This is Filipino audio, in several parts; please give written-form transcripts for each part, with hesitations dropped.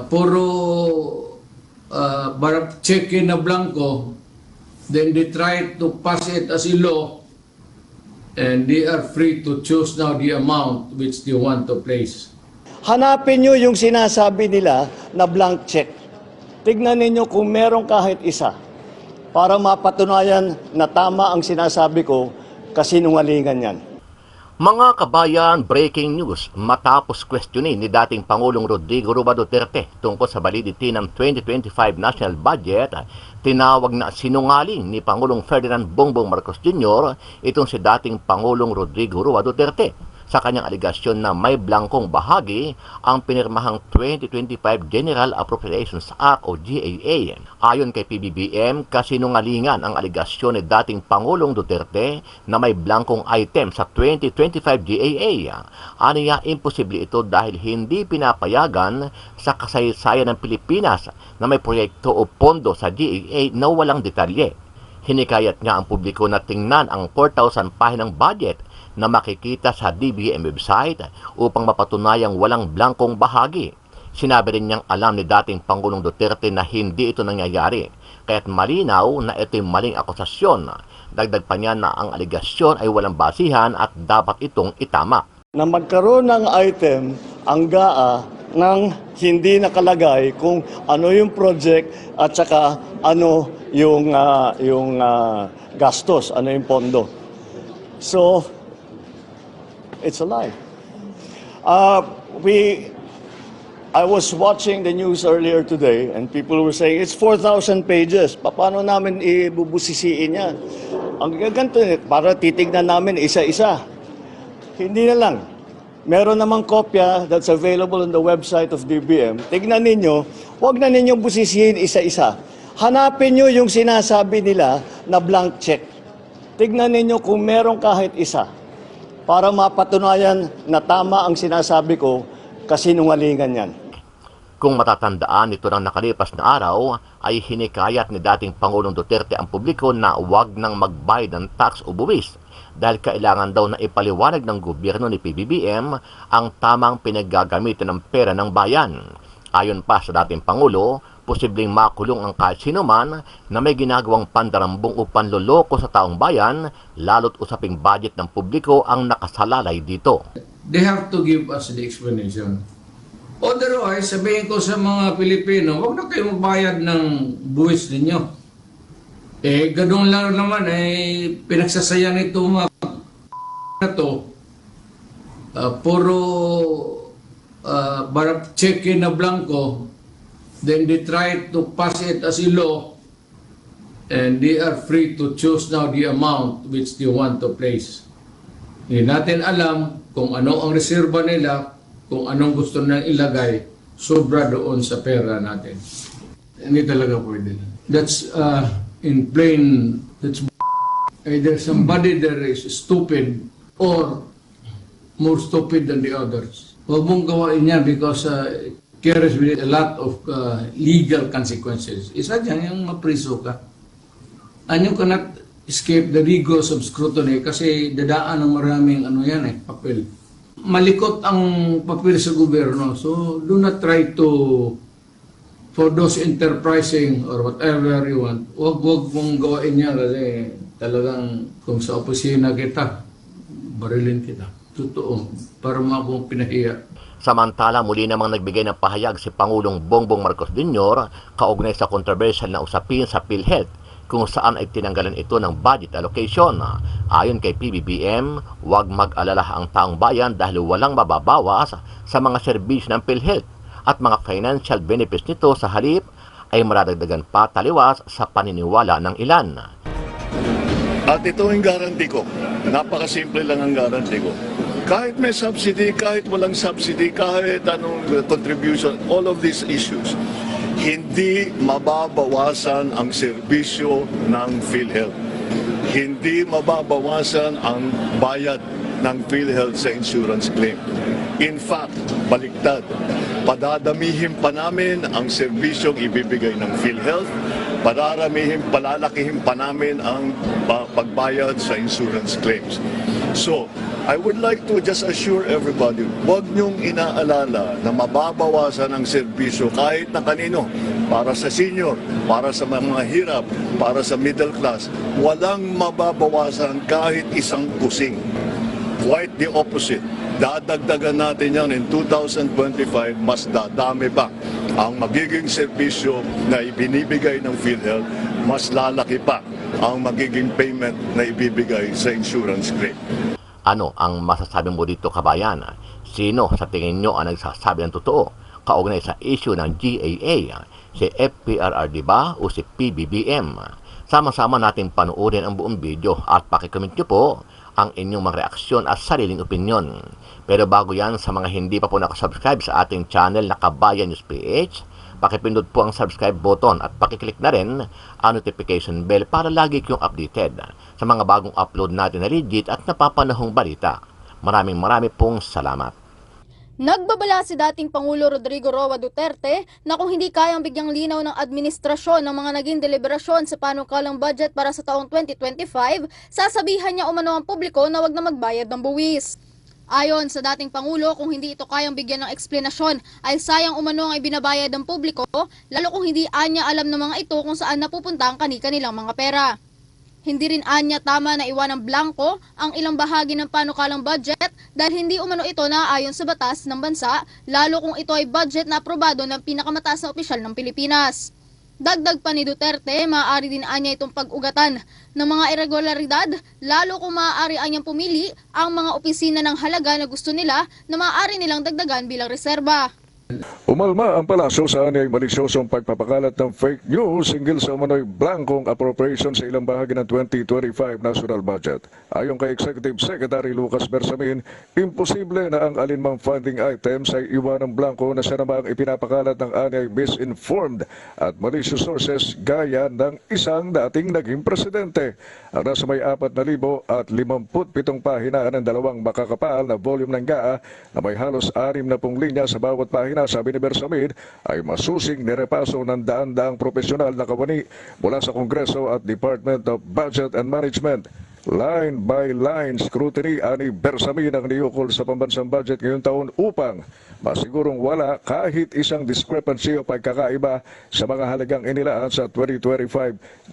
puro cheque na blanco, then they try to pass it as a law, and they are free to choose now the amount which they want to place. Hanapin nyo yung sinasabi nila na blank check. Tignan ninyo kung meron kahit isa para mapatunayan na tama ang sinasabi ko, kasinungalingan yan. Mga kabayan, breaking news matapos questionin ni dating Pangulong Rodrigo Roa Duterte tungkol sa validity ng 2025 national budget, tinawag na sinungaling ni Pangulong Ferdinand Bongbong Marcos Jr. itong si dating Pangulong Rodrigo Roa Duterte sa kanyang aligasyon na may blangkong bahagi ang pinirmahang 2025 General Appropriations Act o GAA. Ayon kay PBBM, kasinungalingan ang aligasyon ni dating Pangulong Duterte na may blangkong item sa 2025 GAA. Aniya, imposible ito dahil hindi pinapayagan sa kasaysayan ng Pilipinas na may proyekto o pondo sa GAA na walang detalye. Hinikayat nga ang publiko na tingnan ang 4,000 pahinang budget na makikita sa DBM website upang mapatunayang walang blangkong bahagi. Sinabi rin niyang alam ni dating Pangulong Duterte na hindi ito nangyayari, kaya't malinaw na ito'y maling akusasyon. Dagdag pa niya na ang aligasyon ay walang basihan at dapat itong itama. Na magkaroon ng item ang GAA nang hindi nakalagay kung ano yung project at saka ano yung gastos, ano yung pondo. So, it's a lie. I was watching the news earlier today and people were saying it's 4,000 pages. Paano namin ibubusisiin yan? Ang ganito, para titignan namin isa-isa. Hindi na lang. Meron namang kopya that's available on the website of DBM. Tignan ninyo, huwag na ninyong busisihin isa-isa. Hanapin nyo yung sinasabi nila na blank check. Tignan ninyo kung meron kahit isa para mapatunayan na tama ang sinasabi ko, kasinungalingan yan. Kung matatandaan nito ng nakalipas na araw, ay hinikayat ni dating Pangulong Duterte ang publiko na huwag nang magbayad ng tax o buwis dahil kailangan daw na ipaliwanag ng gobyerno ni PBBM ang tamang pinaggagamitan ng pera ng bayan. Ayon pa sa dating Pangulo, posibleng makulong ang kahit sino man na may ginagawang pandarambong o panloloko sa taong bayan, lalo't usaping budget ng publiko ang nakasalalay dito. They have to give us the explanation. Otherwise, sabihin ko sa mga Pilipino, huwag na kayo magbayad ng buwis ninyo. Ganun lang naman, pinagsasayan ito mga na to. Puro cheque na blanco, then they try to pass it as a law, and they are free to choose now the amount which they want to place. Hindi natin alam kung ano ang reserba nila, kung anong gusto nilang ilagay, sobra doon sa pera natin. Hindi talaga pwede. That's in plain, that's either somebody there is stupid or more stupid than the others. Huwag mong gawain yan because carries with a lot of legal consequences. Isa dyan yung mapriso ka. And you cannot escape the rigors of scrutiny kasi dadaan ng maraming papel. Malikot ang papel sa gobyerno. So do not try to, for those enterprising or whatever you want, huwag mong gawain yan kasi talagang kung sa opisina kita, barilin kita. Totoo, para mo akong pinahiya. Samantala, muli namang nagbigay ng pahayag si Pangulong Bongbong Marcos Jr. kaugnay sa controversial na usapin sa PhilHealth kung saan ay tinanggalan ito ng budget allocation. Ayon kay PBBM, huwag mag-alala ang taong bayan dahil walang mababawas sa mga serbisyo ng PhilHealth at mga financial benefits nito sa halip ay maradagdagan pa taliwas sa paniniwala ng ilan. At ito ang guarantee ko. Napakasimple lang ang guarantee ko. Kahit may subsidy, kahit walang subsidy, kahit anong contribution, all of these issues, hindi mababawasan ang serbisyo ng PhilHealth. Hindi mababawasan ang bayad ng PhilHealth sa insurance claim. In fact, baliktad, padadamihin pa namin ang serbisyong ibibigay ng PhilHealth, palalakihin pa namin ang pagbayad sa insurance claims. So, I would like to just assure everybody, huwag niyong inaalala na mababawasan ang serbisyo kahit na kanino. Para sa senior, para sa mga hirap, para sa middle class, walang mababawasan kahit isang kusing. Quite the opposite. Dadagdagan natin yan in 2025, mas dadami pa ang magiging serbisyo na ibinibigay ng PhilHealth, mas lalaki pa ang magiging payment na ibibigay sa insurance claim. Ano ang masasabi mo dito, kabayan? Sino sa tingin nyo ang nagsasabi ng totoo kaugnay sa issue ng GAA? Si FPRRD ba o si PBBM? Sama-sama nating panuorin ang buong video at pakicomment nyo po ang inyong mga reaksyon at sariling opinyon. Pero bago yan, sa mga hindi pa po nakasubscribe sa ating channel na Kabayan News PH, pakipindot po ang subscribe button at pakiclick na rin ang notification bell para lagi kayong updated sa mga bagong upload natin na legit at napapanahong balita. Maraming pong salamat. Nagbabala si dating Pangulo Rodrigo Roa Duterte na kung hindi kayang bigyang linaw ng administrasyon ng mga naging deliberasyon sa panukalang budget para sa taong 2025, sasabihan niya umano ang publiko na wag na magbayad ng buwis. Ayon sa dating Pangulo, kung hindi ito kayang bigyan ng eksplenasyon ay sayang umano ang ibinabayad ng publiko, lalo kung hindi anya alam ng mga ito kung saan napupunta ang kani-kanilang mga pera. Hindi rin anya tama na iwanang blanko ang ilang bahagi ng panukalang budget dahil hindi umano ito naaayon sa batas ng bansa, lalo kung ito ay budget na aprobado ng pinakamataas na opisyal ng Pilipinas. Dagdag pa ni Duterte, maaari din anya itong pag-ugatan ng mga irregularidad, lalo kung maaari anyang pumili ang mga opisina ng halaga na gusto nila na maaari nilang dagdagan bilang reserba. Umalma ang palasyo sa anyay malisyosong pagpapakalat ng fake news hinggil sa umano'y blankong appropriation sa ilang bahagi ng 2025 national budget. Ayon kay Executive Secretary Lucas Bersamin, imposible na ang alinmang funding items ay iwanang blanko na siya namang ipinapakalat ng anyay misinformed at malicious sources gaya ng isang dating naging presidente. Ang nasa may 4,057 pahina ng dalawang makakapal na volume ng GAA na may halos 60 linya sa bawat pahina, sabi ni Bersamin, ay masusing nirepaso ng daan-daang profesional na kawani mula sa Kongreso at Department of Budget and Management. Line by line scrutiny ani Bersamin ang niyukol sa pambansang budget ngayong taon upang masigurong wala kahit isang discrepancy o pagkakaiba sa mga halagang inilaan sa 2025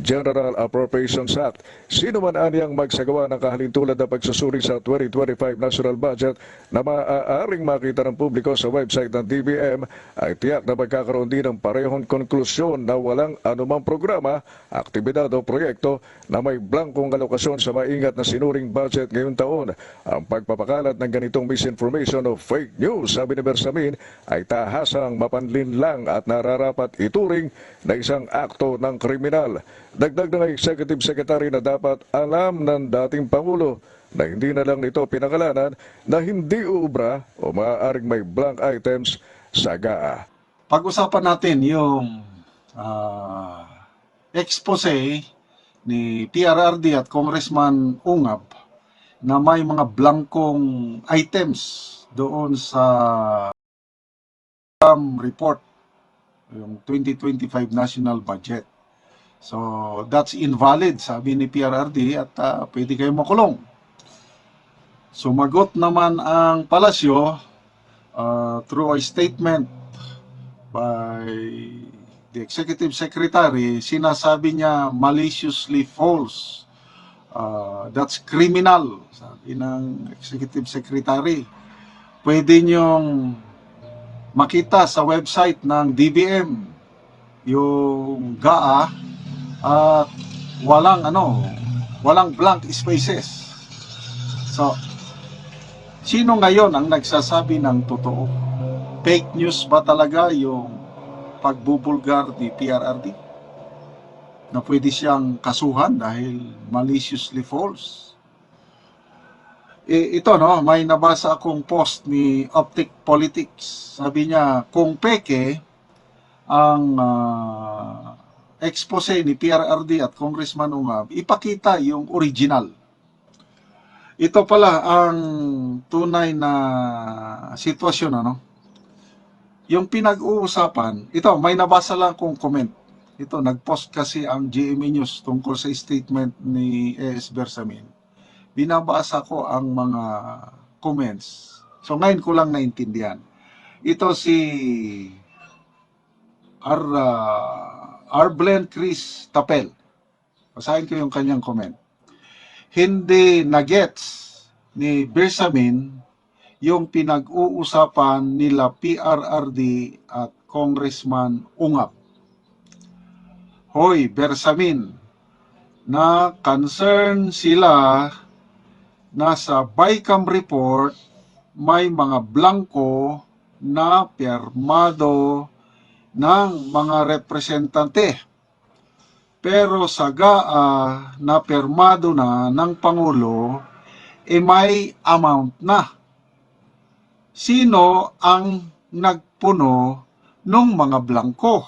General Appropriations Act. Sino man aniyang magsagawa ng kahalintulad na pagsusuri sa 2025 National Budget na maaaring makita ng publiko sa website ng DBM ay tiyak na magkakaroon din ng parehong konklusyon na walang anumang programa, aktibidad o proyekto na may blankong alokasyon sa maingat na sinuring budget ngayong taon. Ang pagpapakalat ng ganitong misinformation o fake news, sabi ni Bersamin, ay tahasang mapanlinlang at nararapat ituring na isang akto ng kriminal. Dagdag ng Executive Secretary na dapat alam ng dating Pangulo na hindi na lang nito pinangalanan na hindi uubra o maaaring may blank items sa GAA. Pag-usapan natin yung expose ni PRRD at Congressman Ungab na may mga blankong items doon sa report, yung 2025 national budget. So that's invalid, sabi ni PRRD, at pwede kayong makulong. Sumagot naman ang palasyo through a statement by the Executive Secretary. Sinasabi niya maliciously false. That's criminal, sabi ng Executive Secretary. Pwede niyong makita sa website ng DBM yung GAA at walang blank spaces. So, sino ngayon ang nagsasabi ng totoo? Fake news ba talaga yung pagbubulgar ni PRRD na pwede siyang kasuhan dahil maliciously false? Ito, may nabasa akong post ni Optic Politics. Sabi niya, kung peke ang expose ni PRRD at Congressman Ungab, ipakita yung original. Ito pala ang tunay na sitwasyon, Yung pinag-uusapan, ito, may nabasa lang kong comment. Ito, nag-post kasi ang GMA News tungkol sa statement ni A.S. Bersamin. binabasa ko ang mga comments. So ngayon ko lang naintindihan. Ito si Arblen Chris Tapel. Basahin ko yung kanyang comment. Hindi na-gets ni Bersamin yung pinag-uusapan nila PRRD at Congressman Ungap. Hoy, Bersamin, na concern sila na sa BICAM report may mga blanco na pirmado ng mga representante. Pero sa GAA na pirmado na ng Pangulo, may amount na. Sino ang nagpuno ng mga blanco?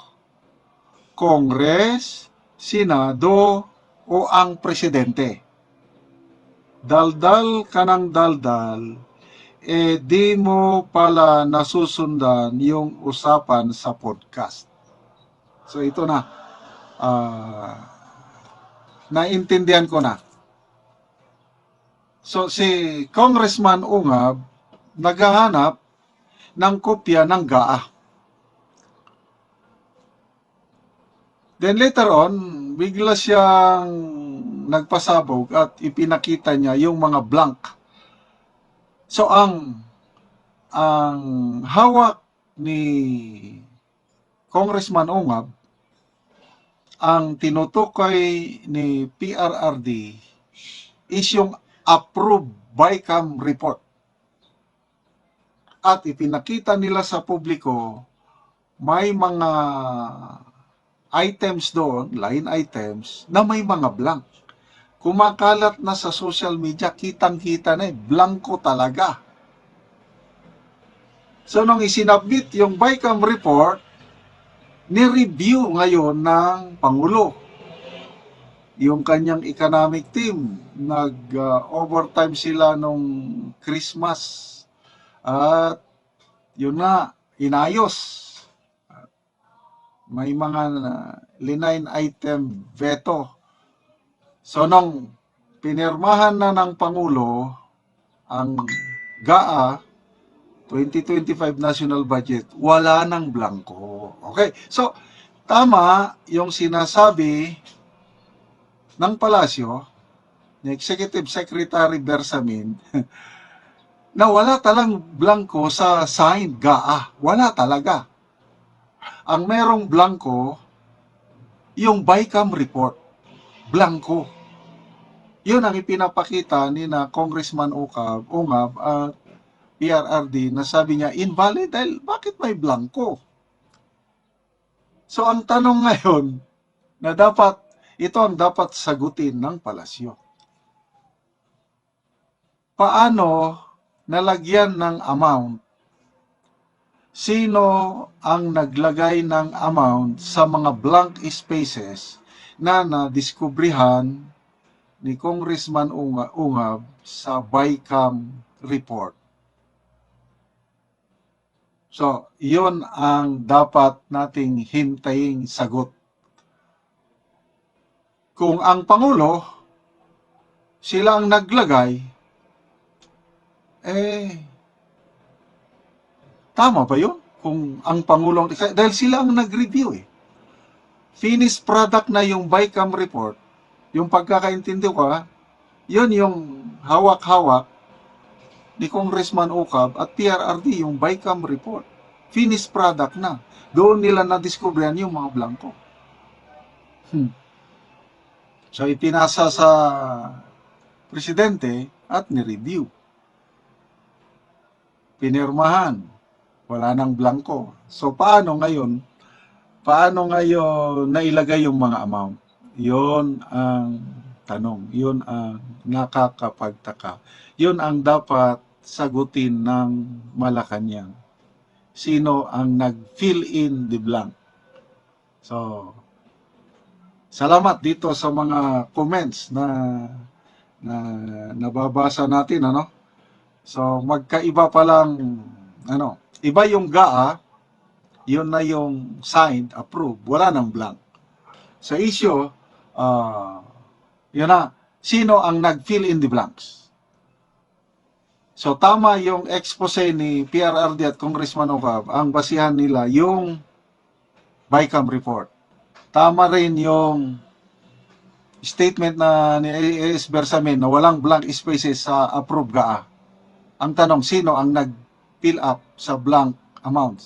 Kongres, Senado, o ang Presidente? Daldal ka ng daldal, di mo pala nasusundan yung usapan sa podcast. So ito na, naintindihan ko na. So si Congressman Ungab naghahanap ng kopya ng GAA. Then later on, bigla siyang nagpasabog at ipinakita niya yung mga blank. So ang hawak ni Congressman Ungab, ang tinutukoy ni PRRD is yung approved BICAM report. At ipinakita nila sa publiko, may mga items doon, line items, na may mga blank. Kumakalat na sa social media, kitang-kita na blanco talaga. So nung isinabit yung BICAM report, ni-review ngayon ng Pangulo. Yung kanyang economic team, nag-overtime sila nung Christmas. At yun na, inayos. May mga line item veto. So nung pinirmahan na ng Pangulo ang GAA 2025 National Budget, wala nang blanco. Okay, so tama yung sinasabi ng Palasyo, ni Executive Secretary Bersamin, na wala talang blanco sa signed GAA. Wala talaga. Ang merong blanco, yung BICAM report. Blanco. Yun ang ipinapakita ni na Congressman Ungab at PRRD na sabi niya, invalid dahil bakit may blanco? So ang tanong ngayon, na dapat, ito ang dapat sagutin ng Palasyo. Paano nalagyan ng amount? Sino ang naglagay ng amount sa mga blank spaces na nadiskubrihan ni Congressman Ungab sa BICAM report? So, yun ang dapat nating hintayin sagot. Kung ang Pangulo, sila ang naglagay, tama ba yun? Kung ang Pangulo, dahil sila ang nag-review Finished product na yung BICAM report, yung pagkakaintindi ko, yun yung hawak-hawak ni Congressman Ungab at PRRD, yung BICAM report. Finished product na. Doon nila na-discoveryan yung mga blanco. So, ipinasa sa Presidente at ni-review. Pinirmahan. Wala nang blanco. So, paano ngayon nailagay yung mga amount? Yun ang tanong. Yun ang nakakapagtaka. Yun ang dapat sagutin ng Malacanang. Sino ang nag-fill in the blank? So, salamat dito sa mga comments na nababasa natin, ano? So, magkaiba pa lang, iba yung GAA, yun na yung signed, approved, wala nang blank. Sa issue, yun na, sino ang nag-fill in the blanks. So tama yung expose ni PRRD at Congressman Ocab, ang basihan nila yung BICAM report. Tama rin yung statement na ni AS Bersamin na walang blank spaces sa approved GAA. Ang tanong, sino ang nag-fill up sa blank amounts?